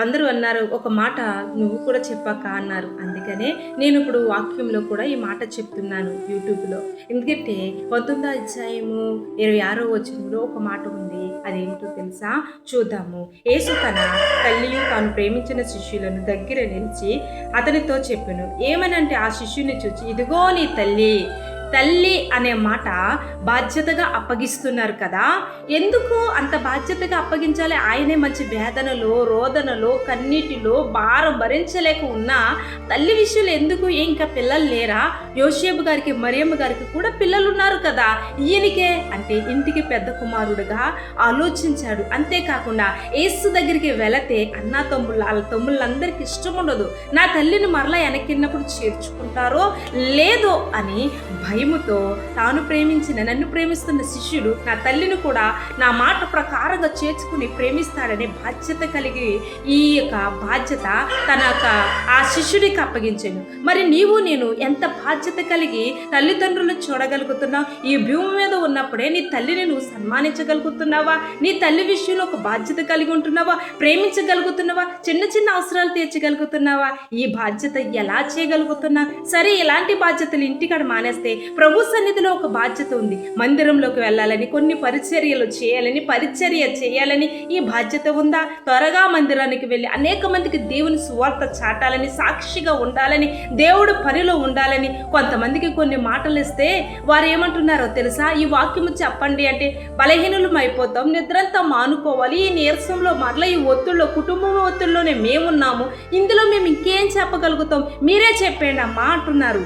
అందరూ అన్నారు, ఒక మాట నువ్వు కూడా చెప్పాక అన్నారు. అందుకనే నేను ఇప్పుడు వాక్యంలో కూడా ఈ మాట చెప్తున్నాను యూట్యూబ్లో. ఎందుకంటే 19వ అధ్యాయము 26వ వచనంలో ఒక మాట ఉంది. అదేమిటో తెలుసా? చూద్దాము. యేసు తన తల్లియు తాను ప్రేమించిన శిష్యులను దగ్గర నిలిచి అతనితో చెప్పెను. ఏమనంటే ఆ శిష్యుని చూచి, ఇదిగో నీ తల్లి. తల్లి అనే మాట బాధ్యతగా అప్పగిస్తున్నారు కదా. ఎందుకు అంత బాధ్యతగా అప్పగించాలి? ఆయనే మంచి వేదనలో, రోదనలో, కన్నీటిలో భారం భరించలేక ఉన్నా తల్లి విషయంలో ఎందుకు? ఇంకా పిల్లలు లేరా? యోసేపు గారికి, మరియమ్మ గారికి కూడా పిల్లలు ఉన్నారు కదా. ఈయనకే అంటే ఇంటికి పెద్ద కుమారుడుగా ఆలోచించాడు. అంతేకాకుండా యేసు దగ్గరికి వెళితే అన్నా వాళ్ళ తమ్ముళ్ళందరికీ ఇష్టం ఉండదు. నా తల్లిని మరలా వెనక్కిన్నప్పుడు చేర్చుకుంటారో లేదో అని భయముతో తాను ప్రేమించిన, నన్ను ప్రేమిస్తున్న శిష్యుడు నా తల్లిని కూడా నా మాట ప్రకారంగా చేర్చుకుని ప్రేమిస్తాడనే బాధ్యత కలిగి ఈ యొక్క బాధ్యత తన ఆ శిష్యుడికి అప్పగించాను. మరి నీవు నేను ఎంత బాధ్యత కలిగి తల్లిదండ్రులను చూడగలుగుతున్నావు? ఈ భూమి మీద ఉన్నప్పుడే నీ తల్లిని నువ్వు సన్మానించగలుగుతున్నావా? నీ తల్లి విషయంలో ఒక బాధ్యత కలిగి ఉంటున్నావా? ప్రేమించగలుగుతున్నావా? చిన్న చిన్న అవసరాలు తీర్చగలుగుతున్నావా? ఈ బాధ్యత ఎలా చేయగలుగుతున్నా? సరే, ఇలాంటి బాధ్యతలు ఇంటికాడ మానేస్తే ప్రభు సన్నిధిలో ఒక బాధ్యత ఉంది. మందిరంలోకి వెళ్ళాలని, కొన్ని పరిచర్యలు చేయాలని, పరిచర్య చేయాలని ఈ బాధ్యత ఉందా? త్వరగా మందిరానికి వెళ్ళి అనేక మందికి దేవుని సువార్త చాటాలని, సాక్షిగా ఉండాలని, దేవుడు పనిలో ఉండాలని కొంతమందికి కొన్ని మాటలు ఇస్తే వారు ఏమంటున్నారో తెలుసా? ఈ వాక్యము చెప్పండి అంటే బలహీనులం అయిపోతాం, నిద్రంతా మానుకోవాలి, ఈ నీరసంలో మరలా ఈ ఒత్తిడిలో, కుటుంబం ఒత్తిడిలోనే మేమున్నాము, ఇందులో మేము ఇంకేం చెప్పగలుగుతాం, మీరే చెప్పండి అమ్మా అంటున్నారు.